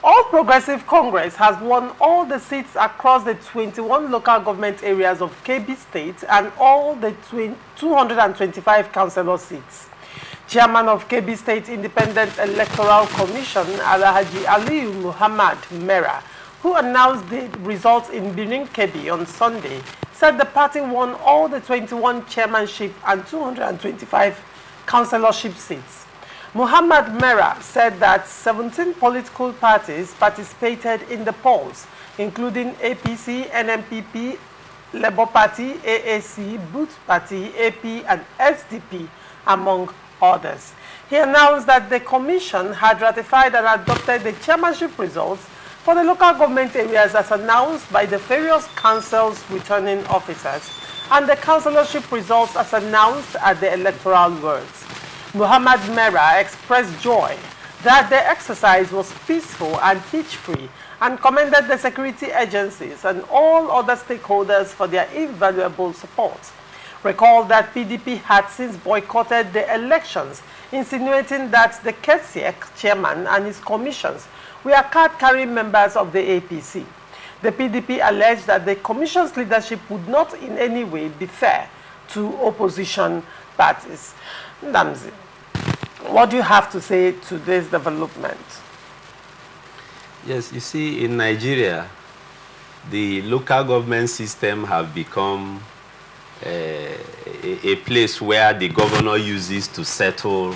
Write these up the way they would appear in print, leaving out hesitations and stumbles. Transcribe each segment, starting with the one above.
All Progressive Congress has won all the seats across the 21 local government areas of Kebbi State and all the 225 councillor seats. Chairman of Kebbi State Independent Electoral Commission, Alhaji Aliyu Muhammad Mera, who announced the results in Birnin Kebbi on Sunday, said the party won all the 21 chairmanship and 225 councillorship seats. Muhammad Mera said that 17 political parties participated in the polls, including APC, NMPP, Labour Party, AAC, Boot Party, AP, and SDP, among others. He announced that the commission had ratified and adopted the chairmanship results for the local government areas as announced by the various councils returning officers and the councillorship results as announced at the electoral wards. Muhammad Mera expressed joy that the exercise was peaceful and hitch-free and commended the security agencies and all other stakeholders for their invaluable support. Recall that PDP had since boycotted the elections, insinuating that the KSIEC chairman and his commissions were card-carrying members of the APC. The PDP alleged that the commission's leadership would not in any way be fair to opposition parties. Ndamzi, what do you have to say to this development? Yes, you see, in Nigeria, the local government system have become a place where the governor uses to settle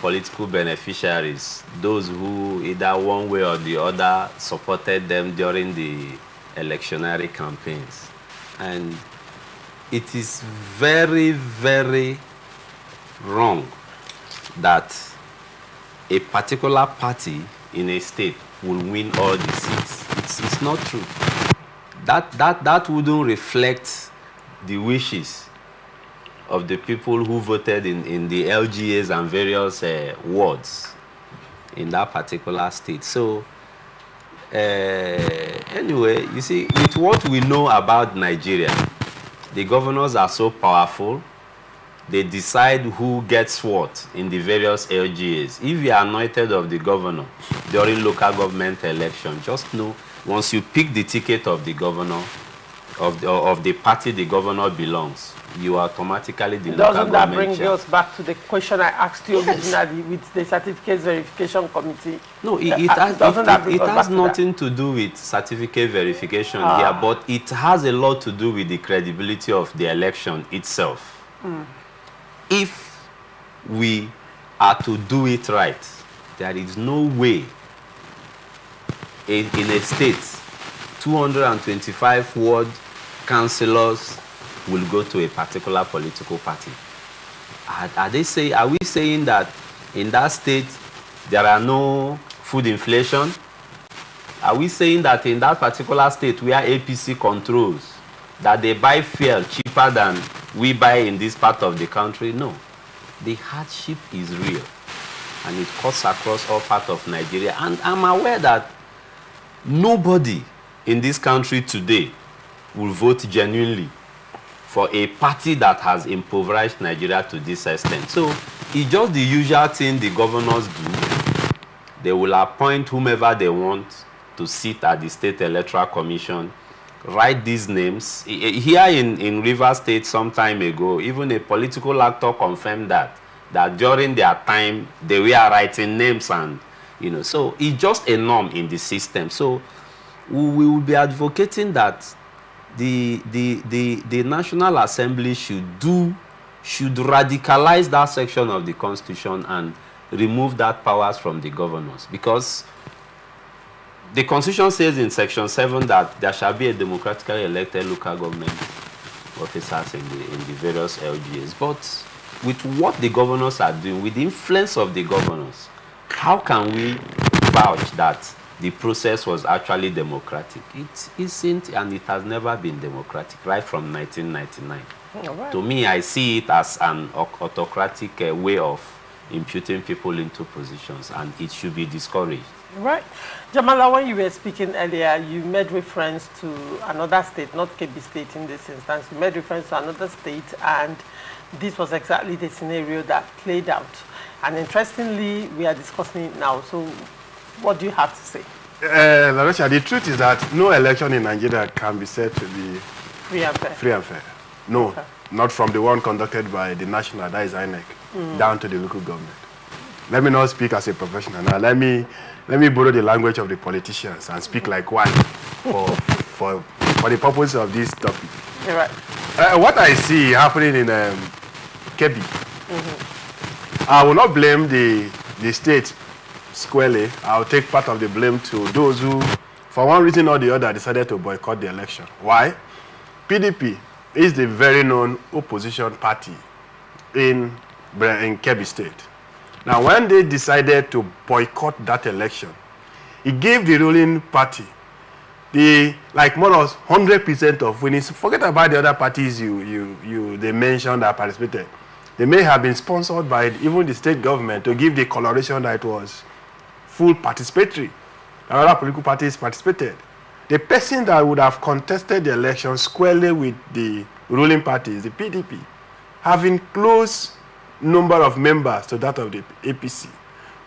political beneficiaries, those who either one way or the other supported them during the electionary campaigns. And it is very, very wrong that a particular party in a state will win all the seats. It's not true. That wouldn't reflect the wishes of the people who voted in the LGAs and various wards in that particular state. So anyway, you see, with what we know about Nigeria, the governors are so powerful, they decide who gets what in the various LGAs. If you are anointed of the governor during local government election, just know once you pick the ticket of the governor, of the party the governor belongs, you are automatically the local government. Doesn't that bring us back to the question I asked you originally with the certificate verification committee? No, it has nothing to do with certificate verification here, but it has a lot to do with the credibility of the election itself. If we are to do it right, there is no way in a state 225 ward councillors will go to a particular political party. Are we saying that in that state there are no food inflation? Are we saying that in that particular state where APC controls, that they buy fuel cheaper than we buy in this part of the country? No. The hardship is real, and it cuts across all parts of Nigeria. And I'm aware that nobody in this country today will vote genuinely for a party that has impoverished Nigeria to this extent. So it's just the usual thing the governors do. They will appoint whomever they want to sit at the State Electoral Commission, write these names. Here in Rivers State some time ago, even a political actor confirmed that during their time they were writing names, and so it's just a norm in the system. So we will be advocating that the National Assembly should radicalize that section of the Constitution and remove that powers from the governors, because the Constitution says in Section 7 that there shall be a democratically elected local government officers in the various LGAs. But with what the governors are doing, with the influence of the governors, how can we vouch that the process was actually democratic? It isn't, and it has never been democratic, right from 1999. Right. To me, I see it as an autocratic way of imputing people into positions, and it should be discouraged. Right. Jamala, when you were speaking earlier, you made reference to another state, not Kebbi State in this instance. You made reference to another state, and this was exactly the scenario that played out. And interestingly, we are discussing it now. So what do you have to say? Laresha, the truth is that no election in Nigeria can be said to be free and fair. Free and fair. No, okay. Not from the one conducted by the national, that is INEC, down to the local government. Let me not speak as a professional now. Let me borrow the language of the politicians and speak like one for the purpose of this topic. You're right. What I see happening in Kebbi, I will not blame the state squarely. I'll take part of the blame to those who, for one reason or the other, decided to boycott the election. Why? PDP is the very known opposition party in Kebbi State. Now, when they decided to boycott that election, it gave the ruling party like more than 100% of winnings. Forget about the other parties they mentioned that participated. They may have been sponsored by even the state government to give the coloration that it was full participatory. Other political parties participated. The person that would have contested the election squarely with the ruling parties, the PDP, having close number of members to that of the APC.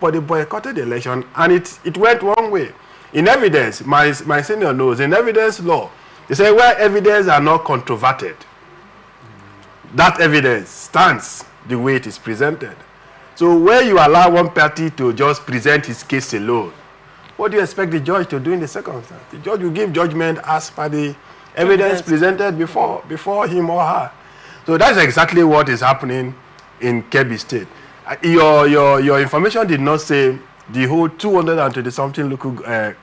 But they boycotted the election, and it went one way. In evidence, my senior knows, in evidence law, they say where evidence are not controverted, that evidence stands the way it is presented. So where you allow one party to just present his case alone, what do you expect the judge to do in the circumstance? The judge will give judgment as per the evidence presented before him or her. So that's exactly what is happening in Kebbi State. Your information did not say the whole 220-something local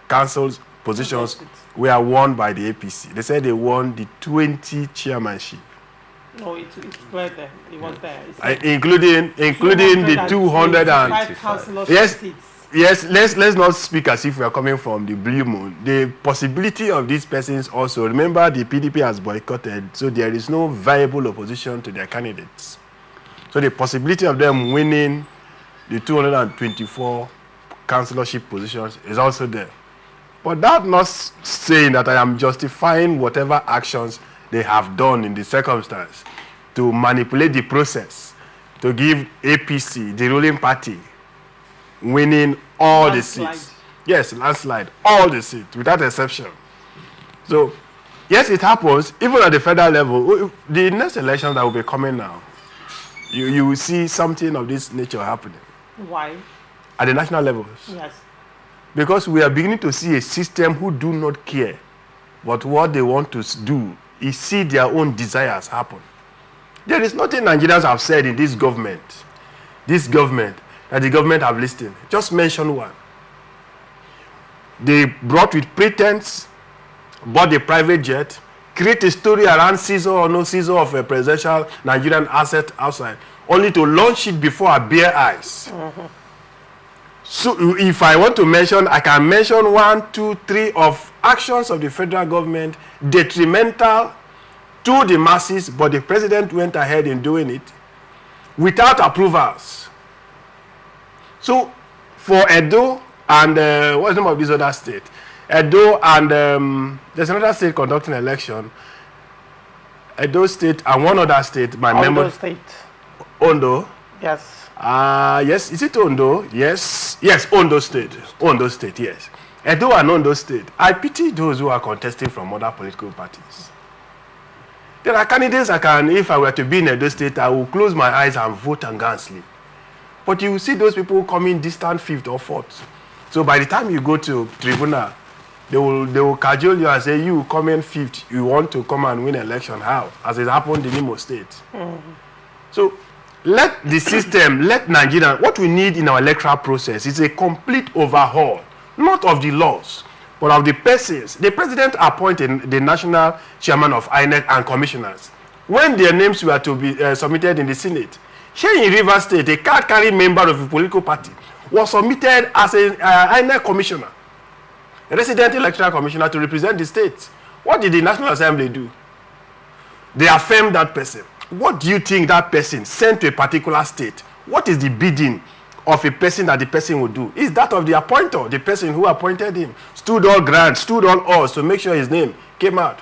councils positions were won by the APC. They said they won the 20 chairmanship. No, it's right there. It was there. Including the 225 councillors. Yes, let's not speak as if we are coming from the blue moon. The possibility of these persons also, remember the PDP has boycotted, so there is no viable opposition to their candidates. So the possibility of them winning the 224 councillorship positions is also there. But that's not saying that I am justifying whatever actions they have done in the circumstance to manipulate the process, to give APC, the ruling party, winning all the seats. Yes, landslide, all the seats, without exception. So, yes, it happens, even at the federal level. The next election that will be coming now, you will see something of this nature happening. Why? At the national levels. Yes. Because we are beginning to see a system who do not care, but what they want to do is see their own desires happen. There is nothing Nigerians have said in this government, that the government have listened. Just mention one. They brought with pretense, bought a private jet, create a story around seizure or no seizure of a presidential Nigerian asset outside, only to launch it before our bare eyes. So if I want to mention, I can mention 1, 2, 3 of actions of the federal government detrimental to the masses, but the president went ahead in doing it without approvals. So for Edo and what's the name of this other state? Edo and there's another state conducting an election. Edo State and one other state, my memory. Ondo State. Ondo? Yes. Yes, is it Ondo? Yes, Ondo State. Ondo State, yes. Edo and Ondo State. I pity those who are contesting from other political parties. There are candidates if I were to be in Edo State, I will close my eyes and vote and go and sleep. But you will see those people coming distant 5th or 4th. So by the time you go to tribunal, they will cajole you and say, you come in 5th, you want to come and win election. How? As it happened in Imo State. So let the system, let Nigeria, what we need in our electoral process is a complete overhaul, not of the laws, but of the persons. The president appointed the national chairman of INEC and commissioners. When their names were to be submitted in the Senate, here in Rivers State, a card-carrying member of a political party was submitted as an INEC commissioner, a resident electoral commissioner to represent the state. What did the National Assembly do? They affirmed that person. What do you think that person sent to a particular state? What is the bidding of a person that the person would do? Is that of the appointer, the person who appointed him, stood all grand, stood on us to make sure his name came out.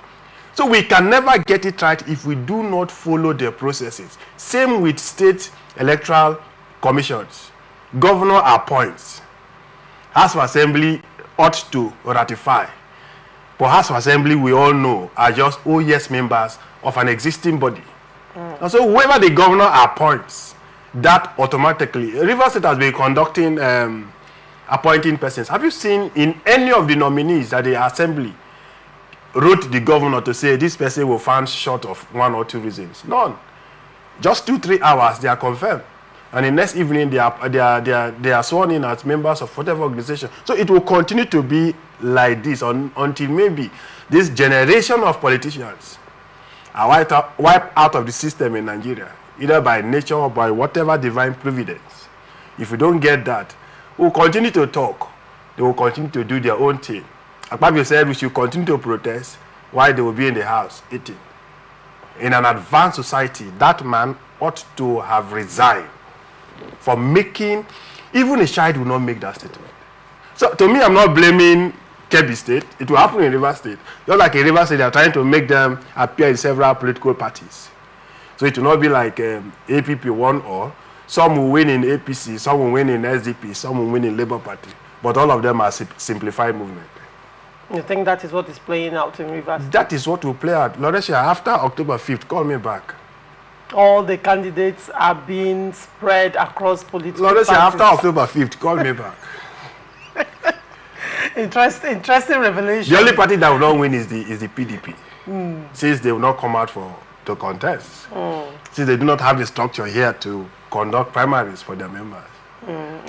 So we can never get it right if we do not follow the processes. Same with state electoral commissions. governor appoints, House of Assembly ought to ratify. But House of Assembly, we all know, are just yes members of an existing body. And so whoever the governor appoints, that automatically, Rivers State has been conducting appointing persons. Have you seen in any of the nominees that the Assembly wrote the governor to say this person will find short of 1 or 2 reasons? None. Just 2-3 hours, they are confirmed. And the next evening, they are sworn in as members of whatever organization. So it will continue to be like this until maybe this generation of politicians are wiped out of the system in Nigeria, either by nature or by whatever divine providence. If we don't get that, we will continue to talk. They will continue to do their own thing. Akpabio said we should continue to protest while they will be in the house eating. In an advanced society, that man ought to have resigned for making, even a child will not make that statement. So to me, I'm not blaming Kebbi State. It will happen in Rivers State. Just like in Rivers State, they are trying to make them appear in several political parties. So it will not be like APP won all. Some will win in APC, some will win in SDP, some will win in Labour Party. But all of them are simplified movement. You think that is what is playing out in Rivers State? That is what will play out. Lauretia, after October 5th, call me back. All the candidates are being spread across political parties. After October 5th, call me back. Interesting revelation. The only party that will not win is the PDP. Since they will not come out to contest. Since they do not have the structure here to conduct primaries for their members.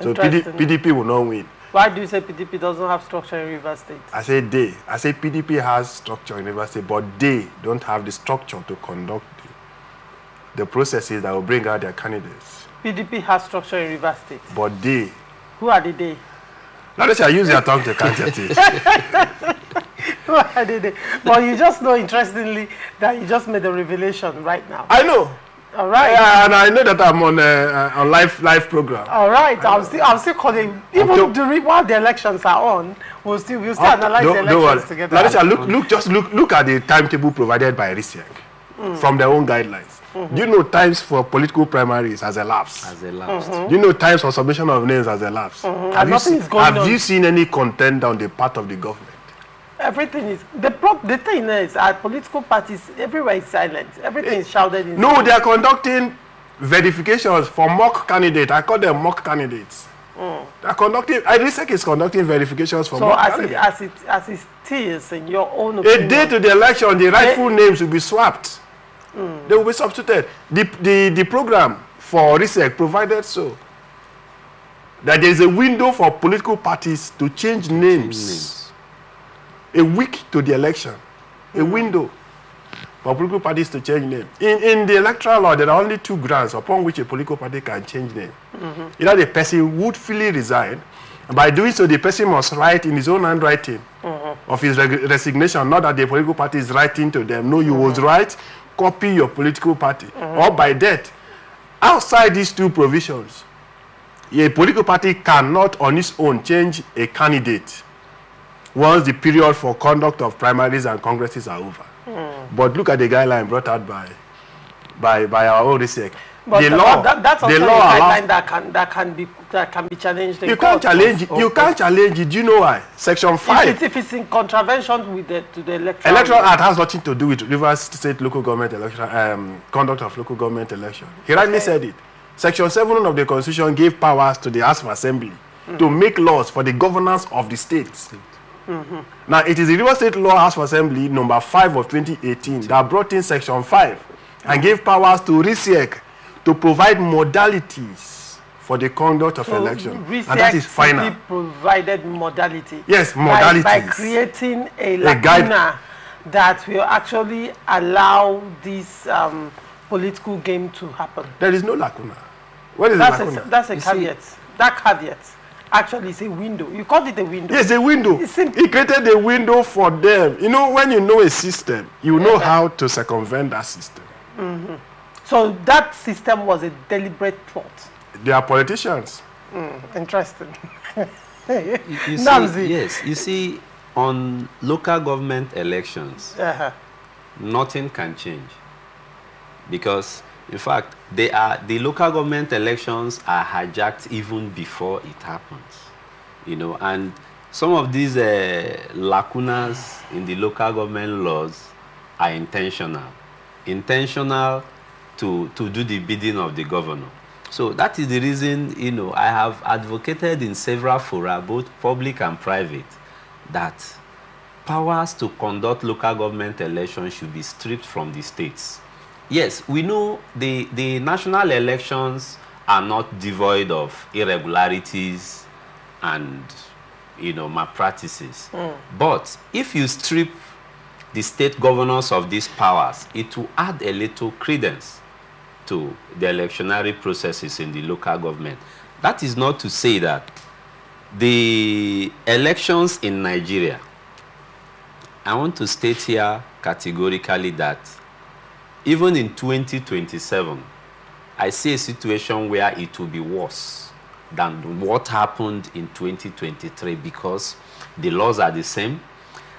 So PDP will not win. Why do you say PDP doesn't have structure in Rivers State? I say PDP has structure in Rivers State, but they don't have the structure to conduct the processes that will bring out their candidates. PDP has structure in Rivers State. But they. Who are they? Now let's use your tongue to count your teeth. Who are they? But you just know, interestingly, that you just made a revelation right now. I know. All right. Yeah, and I know that I'm on a live program. All right. I'm still calling. Even while the elections are on, we'll still analyze the elections together. Larisha, look at the timetable provided by RISEC from their own guidelines. Do you know times for political primaries has elapsed? Do you know times for submission of names has elapsed? Have you seen any content on the part of the government? Everything is the thing is our political parties everywhere is silent. Everything is shouted in. No, they are conducting verifications for mock candidates. I call them mock candidates. They are conducting. RISEC is conducting verifications for mock candidates. As it is, in your own opinion, a day to the election, the rightful names will be swapped. They will be substituted. The program for RISEC provided so that there is a window for political parties to change names. A week to the election, a window for political parties to change name. In the electoral law, there are only 2 grounds upon which a political party can change name. Either the person would fully resign, and by doing so, the person must write in his own handwriting of his resignation, not that the political party is writing to them. No, you would write, copy your political party, or by death. Outside these 2 provisions, a political party cannot on its own change a candidate once the period for conduct of primaries and congresses are over. But look at the guideline brought out by our own RISEC. But the law, that's also a guideline that can be challenged. You can't challenge it. You can't challenge it. Do you know why? Section 5. If it's in contravention with to the Electoral Act has nothing to do with Rivers State local government election, conduct of local government election. He rightly said it. Section 7 of the Constitution gave powers to the House of Assembly to make laws for the governance of the states. Now, it is the Rivers State Law House of Assembly number 5 of 2018 that brought in Section 5 and gave powers to RISEC to provide modalities for the conduct of election. And that is final. Provided modality. Yes, modalities. By creating a lacuna that will actually allow this political game to happen. There is no lacuna. What is the lacuna? That's a caveat. That caveat actually is a window. You called it a window. Yes, a window. He created a window for them. You know, when you know a system, you know how to circumvent that system. So that system was a deliberate plot. They are politicians. Interesting. You see, on local government elections, nothing can change. Because In fact, the local government elections are hijacked even before it happens. You know, and some of these lacunas in the local government laws are intentional. Intentional to do the bidding of the governor. So that is the reason, you know, I have advocated in several fora, both public and private, that powers to conduct local government elections should be stripped from the states. Yes, we know the national elections are not devoid of irregularities and, you know, malpractices. But if you strip the state governors of these powers, it will add a little credence to the electionary processes in the local government. That is not to say that the elections in Nigeria, I want to state here categorically that even in 2027, I see a situation where it will be worse than what happened in 2023 because the laws are the same.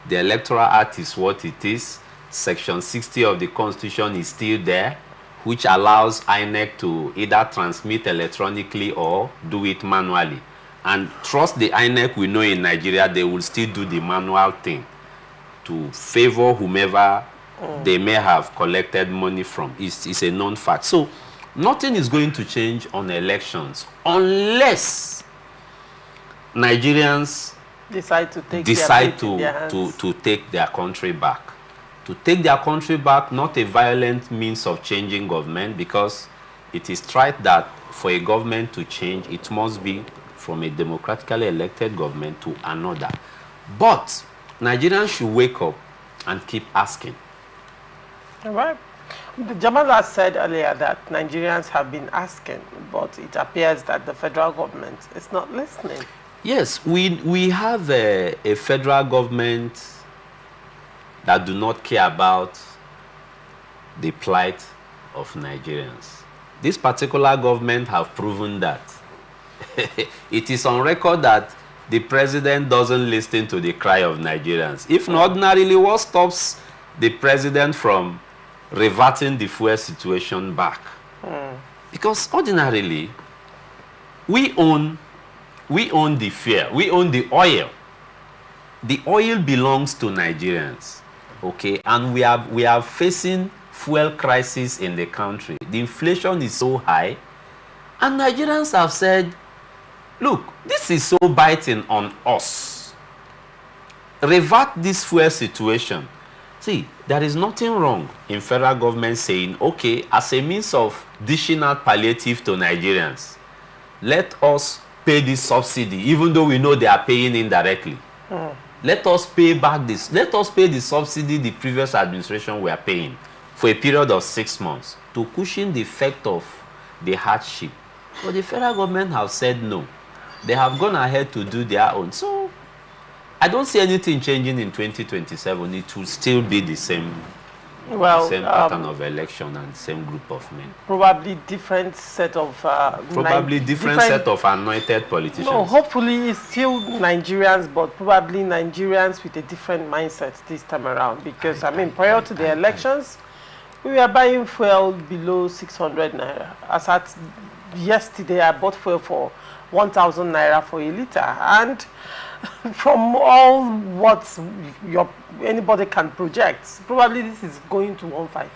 The Electoral Act is what it is. Section 60 of the Constitution is still there, which allows INEC to either transmit electronically or do it manually. And trust the INEC, we know in Nigeria, they will still do the manual thing to favor whomever they may have collected money from. It's a known fact. So nothing is going to change on elections unless Nigerians decide to take their country back. To take their country back, not a violent means of changing government, because it is right that for a government to change, it must be from a democratically elected government to another. But Nigerians should wake up and keep asking. All right. Jamal has said earlier that Nigerians have been asking, but it appears that the federal government is not listening. Yes, we have a federal government that do not care about the plight of Nigerians. This particular government have proven that. It is on record that the president doesn't listen to the cry of Nigerians. If not, ordinarily, what stops the president from reverting the fuel situation back? Because ordinarily, we own the fuel, we own the oil. The oil belongs to Nigerians, okay? And we are facing fuel crisis in the country. The inflation is so high, and Nigerians have said, look, this is so biting on us. Revert this fuel situation. See, there is nothing wrong in federal government saying, okay, as a means of dishing out palliative to Nigerians, let us pay this subsidy, even though we know they are paying indirectly. Let us pay back this. Let us pay the subsidy the previous administration were paying for a period of 6 months to cushion the effect of the hardship. But the federal government have said no. They have gone ahead to do their own. So I don't see anything changing in 2027. It will still be the same, pattern of election and same group of men. Probably different set of... different set of anointed politicians. No, hopefully it's still Nigerians, but probably Nigerians with a different mindset this time around. Because, prior to the elections, we were buying fuel below 600 naira. As at yesterday, I bought fuel for 1,000 naira for a liter. And from all what anybody can project, probably this is going to 1.5.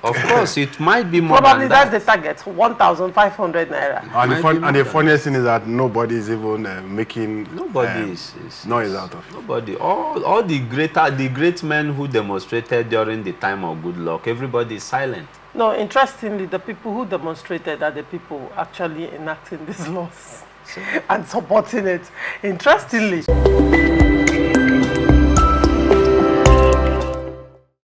Of course, it might be more probably than that. That's the target, 1,500 naira. And the funniest thing is that nobody is even making noise out of it. Nobody. All the great men who demonstrated during the time of good luck, everybody is silent. No, interestingly, the people who demonstrated are the people actually enacting these laws and supporting it. Interestingly.